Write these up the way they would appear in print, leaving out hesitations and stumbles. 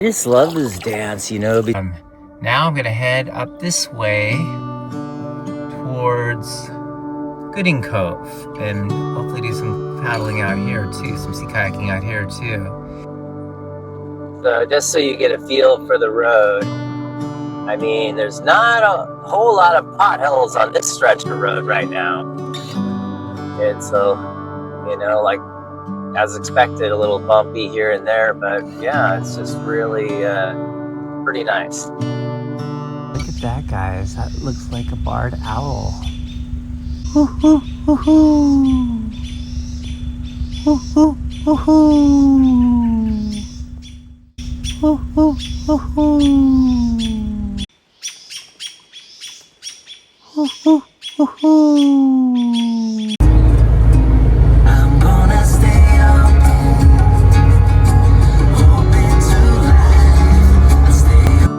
I just love this dance, you know. Now I'm gonna head up this way towards Gooding Cove and hopefully do some paddling out here too, some sea kayaking out here too. So just so you get a feel for the road, I mean, there's not a whole lot of potholes on this stretch of road right now. And so, you know, like as expected, a little bumpy here and there, but yeah, it's just really pretty nice. Look at that, guys. That looks like a barred owl. Hoo hoo hoo hoo. Hoo hoo hoo hoo. Hoo hoo hoo hoo. Hoo hoo hoo hoo. I'm gonna stay up, hoping to life. I stay up.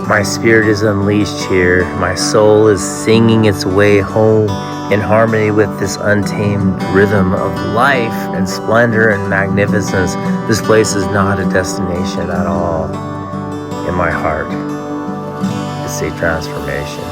My spirit is unleashed here. My soul is singing its way home in harmony with this untamed rhythm of life and splendor and magnificence. This place is not a destination at all. In my heart, it's a transformation.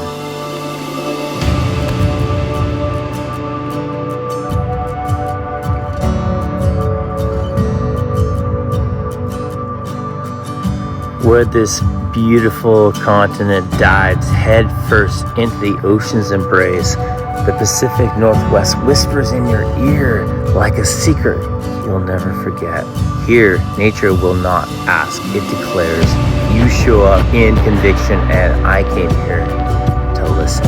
Where this beautiful continent dives headfirst into the ocean's embrace, the Pacific Northwest whispers in your ear like a secret you'll never forget. Here, nature will not ask, it declares. You show up in conviction, and I came here to listen.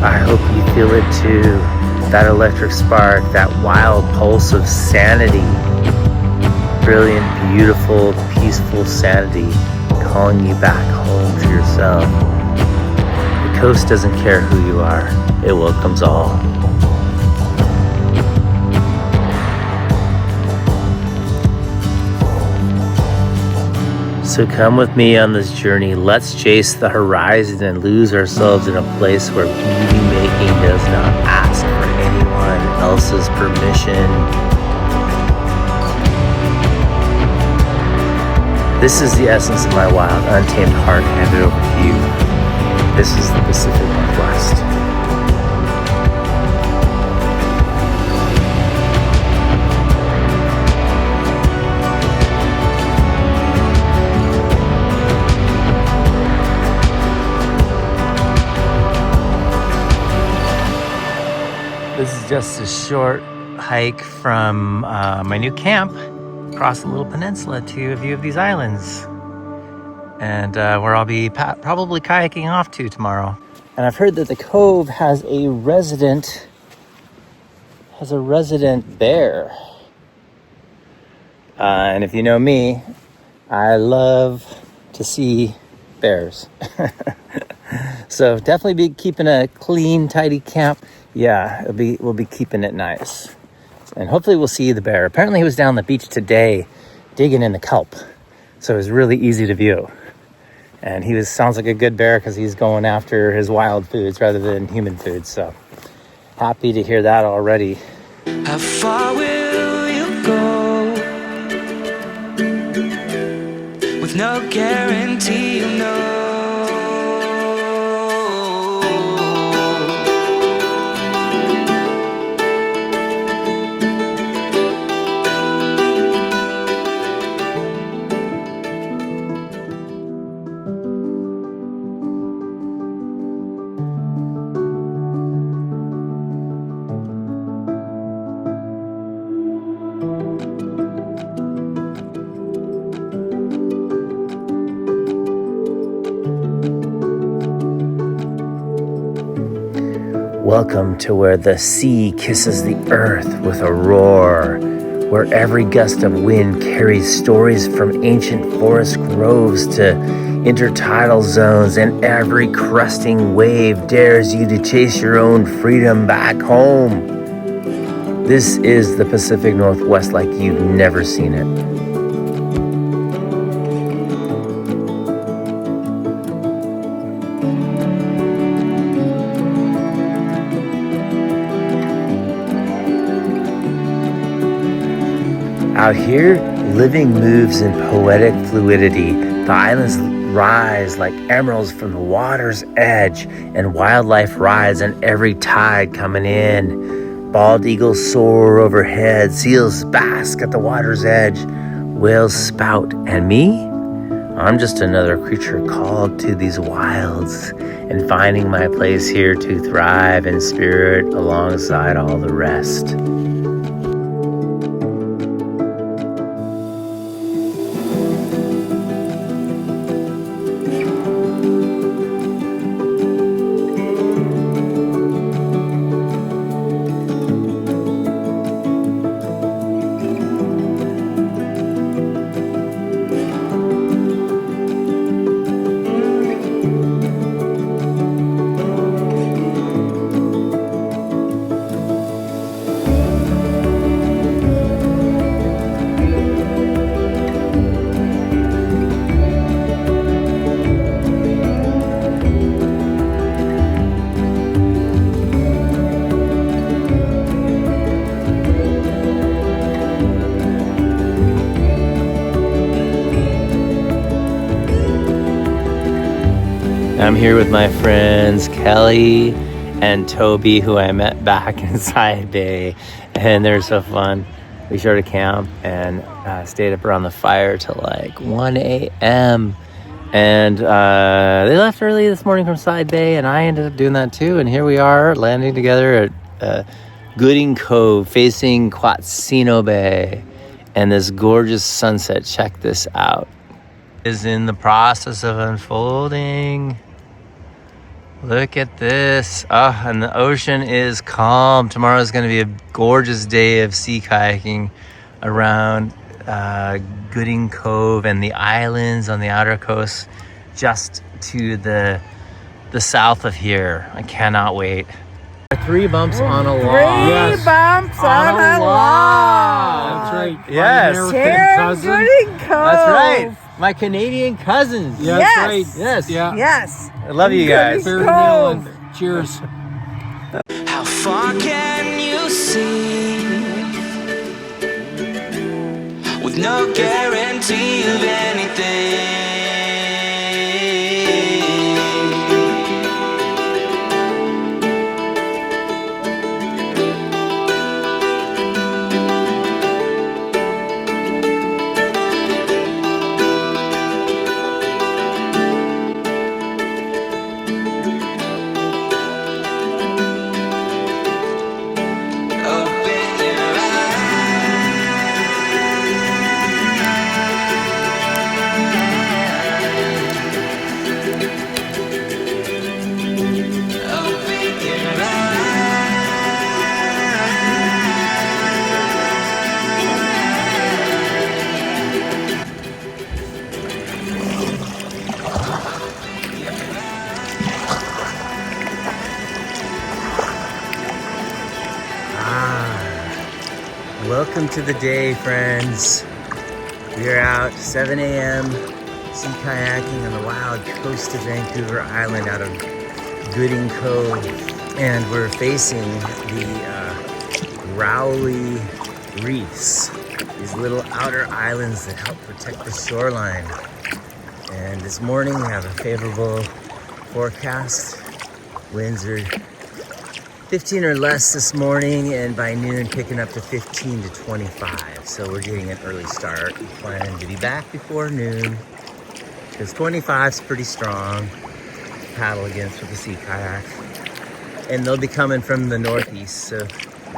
I hope you feel it too, that electric spark, that wild pulse of sanity, brilliant, beautiful, peaceful sanity calling you back home to yourself. The coast doesn't care who you are, it welcomes all. So come with me on this journey. Let's chase the horizon and lose ourselves in a place where beauty making does not ask for anyone else's permission. This is the essence of my wild, untamed heart handed over to you. This is the Pacific Northwest. This is just a short hike from my new camp across a little peninsula to a view of these islands, and where I'll be probably kayaking off to tomorrow. And I've heard that the Cove has a resident bear. And if you know me, I love to see bears. So definitely be keeping a clean, tidy camp. Yeah, we'll be keeping it nice. And hopefully we'll see the bear. Apparently he was down the beach today digging in the kelp. So it was really easy to view. And sounds like a good bear because he's going after his wild foods rather than human foods. So happy to hear that already. How far will you go? With no guarantee, you know. Welcome to where the sea kisses the earth with a roar, where every gust of wind carries stories from ancient forest groves to intertidal zones, and every cresting wave dares you to chase your own freedom back home. This is the Pacific Northwest like you've never seen it. Out here, living moves in poetic fluidity. The islands rise like emeralds from the water's edge, and wildlife rides on every tide coming in. Bald eagles soar overhead, seals bask at the water's edge, whales spout, and me? I'm just another creature called to these wilds and finding my place here to thrive in spirit alongside all the rest. I'm here with my friends Kelly and Toby, who I met back in Side Bay, and they're so fun. We shared a camp and stayed up around the fire till like 1 a.m. And they left early this morning from Side Bay, and I ended up doing that too. And here we are landing together at Gooding Cove, facing Quatsino Bay, and this gorgeous sunset. Check this out. Is in the process of unfolding. Look at this. Oh, and the ocean is calm. Tomorrow is going to be a gorgeous day of sea kayaking around Gooding Cove and the islands on the outer coast just to the south of here. I cannot wait. 3 bumps on a log. 3 bumps on a log. That's right. Yes. Gooding Cove. That's right. My Canadian cousins. Yeah, Yes. that's right. Yes. Yeah. Yes. I love you guys. Gooding Fair Cove. Nailing. Cheers. How far can you see with no guarantee of anything? Welcome to the day, friends. We are out 7 a.m. sea kayaking on the wild coast of Vancouver Island out of Gooding Cove, and we're facing the growly reefs, these little outer islands that help protect the shoreline. And this morning we have a favorable forecast. Winds are 15 or less this morning, and by noon picking up to 15 to 25. So we're getting an early start. We plan to be back before noon because 25 is pretty strong to paddle against with the sea kayak. And they'll be coming from the northeast. So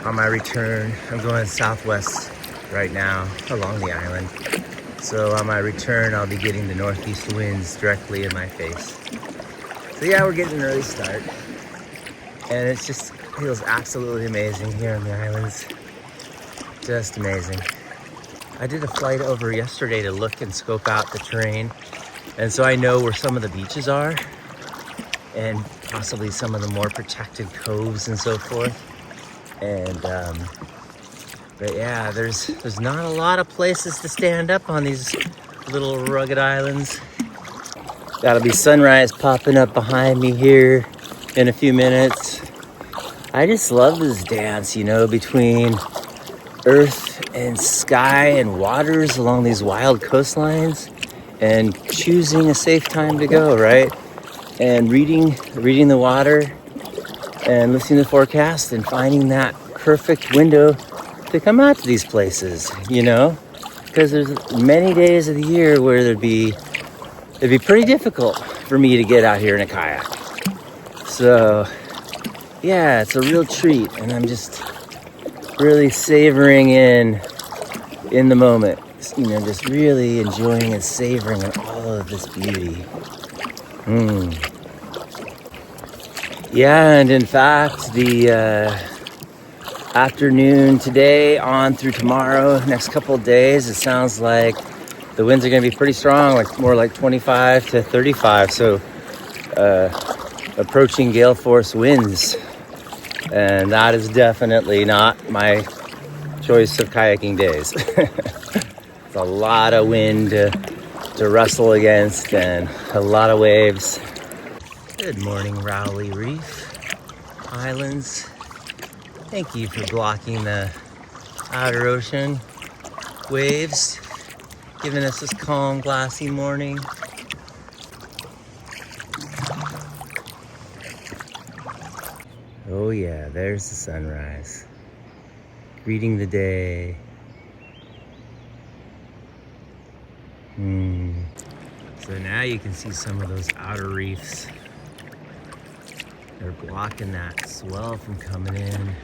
on my return, I'm going southwest right now along the island. So on my return, I'll be getting the northeast winds directly in my face. So yeah, we're getting an early start. And it just feels absolutely amazing here on the islands. Just amazing. I did a flight over yesterday to look and scope out the terrain. And so I know where some of the beaches are and possibly some of the more protected coves and so forth. And, but yeah, there's not a lot of places to stand up on these little rugged islands. That'll be sunrise popping up behind me here in a few minutes. I just love this dance, you know, between earth and sky and waters along these wild coastlines, and choosing a safe time to go, right? And reading the water and listening to the forecast and finding that perfect window to come out to these places, you know? Because there's many days of the year where it'd be pretty difficult for me to get out here in a kayak. So yeah, it's a real treat, and I'm just really savoring in the moment, you know, just really enjoying and savoring all of this beauty. Yeah, and in fact, the afternoon today on through tomorrow, next couple of days, it sounds like the winds are going to be pretty strong, like more like 25 to 35. So approaching gale force winds. And that is definitely not my choice of kayaking days. It's a lot of wind to wrestle against and a lot of waves. Good morning, Rowley Reef Islands. Thank you for blocking the outer ocean waves, giving us this calm, glassy morning. Oh yeah, there's the sunrise. Greeting the day. So now you can see some of those outer reefs. They're blocking that swell from coming in.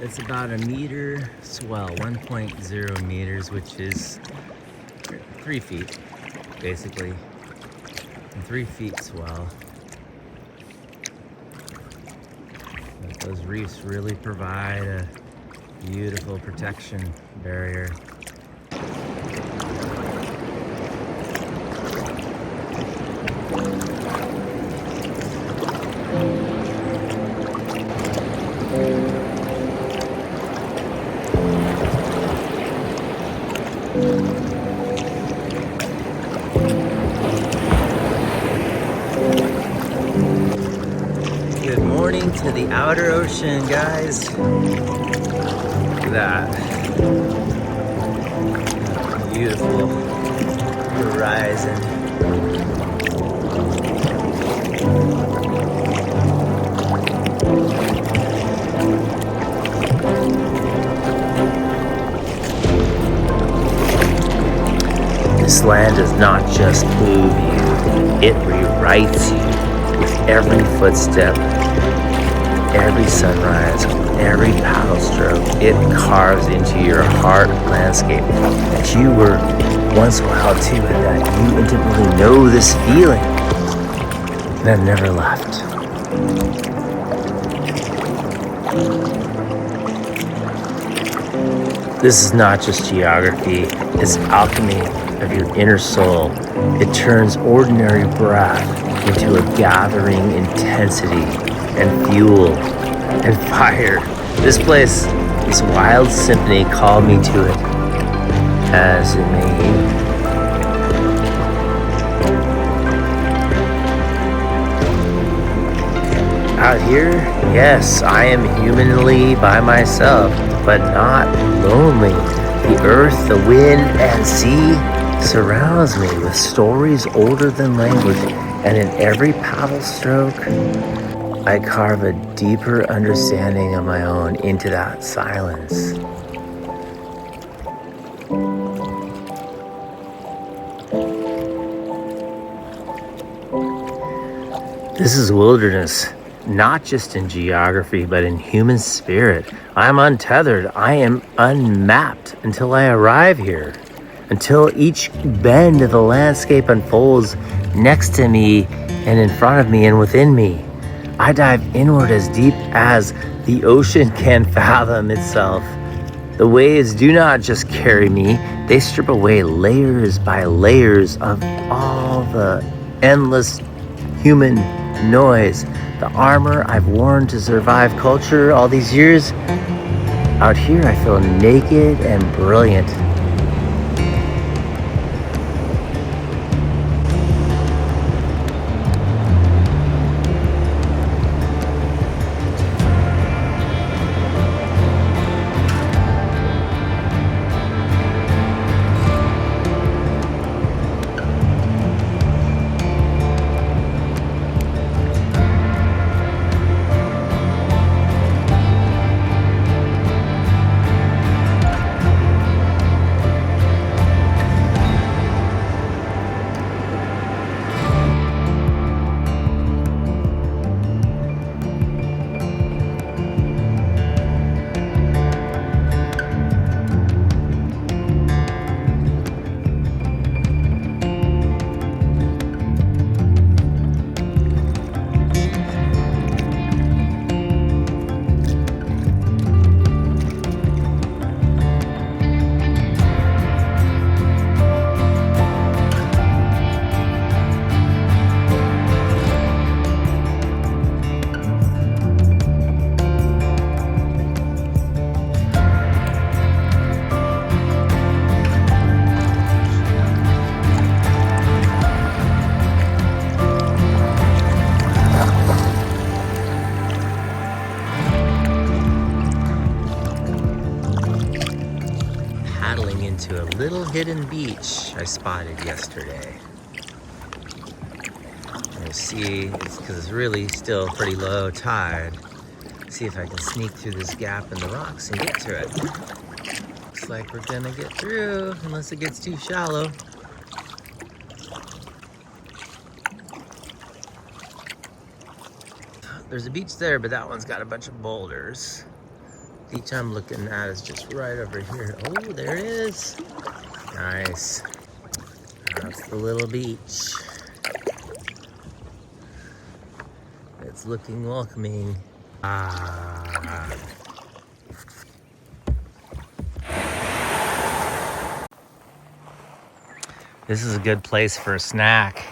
It's about a meter swell, 1.0 meters, which is 3 feet, basically. And 3 feet swell. But those reefs really provide a beautiful protection barrier. Good morning to the outer ocean, guys. Look at that. Beautiful horizon. This land does not just move you, it rewrites you with every footstep, every sunrise, every paddle stroke. It carves into your heart landscape that you were once wild to, and that you intimately know this feeling and have never left. This is not just geography, it's alchemy of your inner soul. It turns ordinary breath into a gathering intensity and fuel and fire. This place, this wild symphony, called me to it, as it may you. Out here, yes, I am humanly by myself, but not lonely. The earth, the wind, and sea surrounds me with stories older than language, and in every paddle stroke, I carve a deeper understanding of my own into that silence. This is wilderness, not just in geography, but in human spirit. I'm untethered. I am unmapped until I arrive here, until each bend of the landscape unfolds next to me and in front of me and within me. I dive inward as deep as the ocean can fathom itself. The waves do not just carry me, they strip away layers by layers of all the endless human noise. The armor I've worn to survive culture all these years. Out here I feel naked and brilliant. Paddling into a little hidden beach I spotted yesterday. You'll see, it's because it's really still pretty low tide. See if I can sneak through this gap in the rocks and get to it. Looks like we're gonna get through, unless it gets too shallow. There's a beach there, but that one's got a bunch of boulders. The beach I'm looking at is just right over here. Oh, there it is. Nice. That's the little beach. It's looking welcoming. Ah. This is a good place for a snack.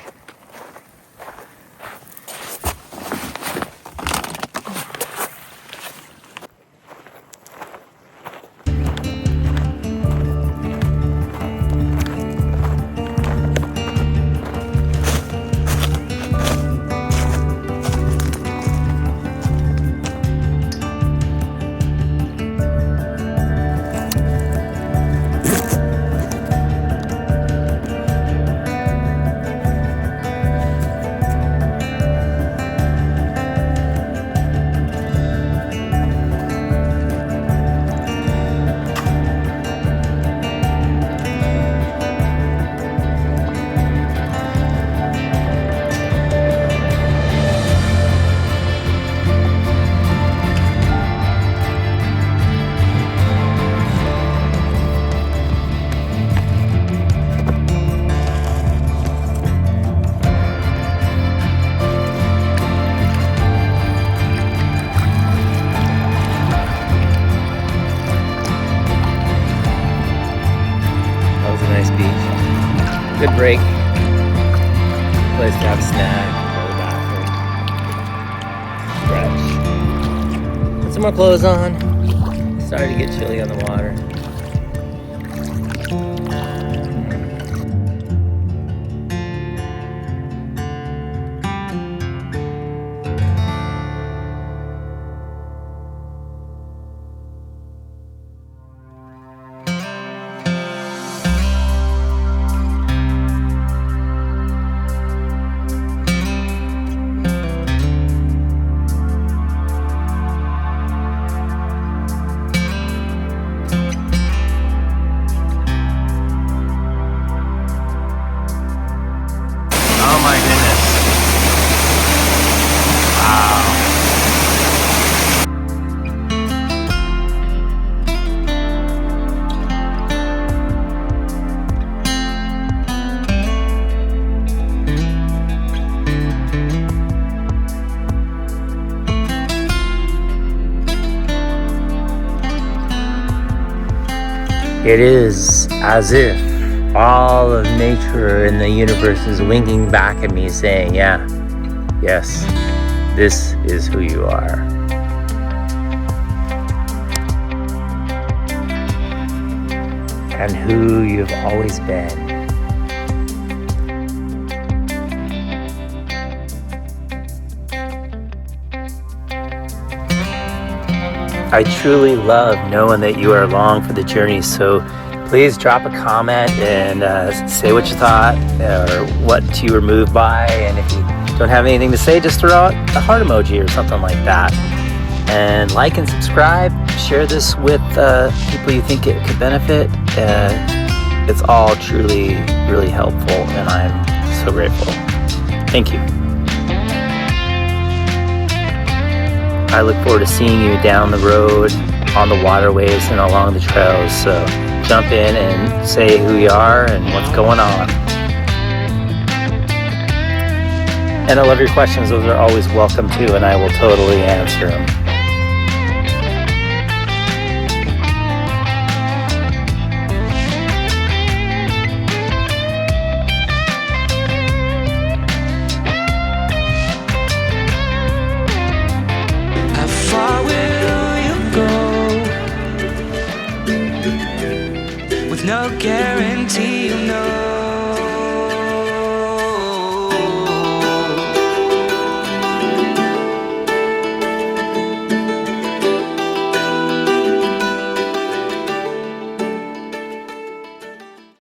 Good break. Place to have a snack, go to the bathroom, stretch. Put some more clothes on. Starting to get chilly on the water. It is as if all of nature and the universe is winking back at me saying, yeah, yes, this is who you are. And who you've always been. I truly love knowing that you are along for the journey, so please drop a comment and say what you thought or what you were moved by, and if you don't have anything to say, just throw out a heart emoji or something like that. And like and subscribe, share this with people you think it could benefit. It's all truly, really helpful, and I'm so grateful. Thank you. I look forward to seeing you down the road, on the waterways, and along the trails. So jump in and say who you are and what's going on. And I love your questions. Those are always welcome too, and I will totally answer them.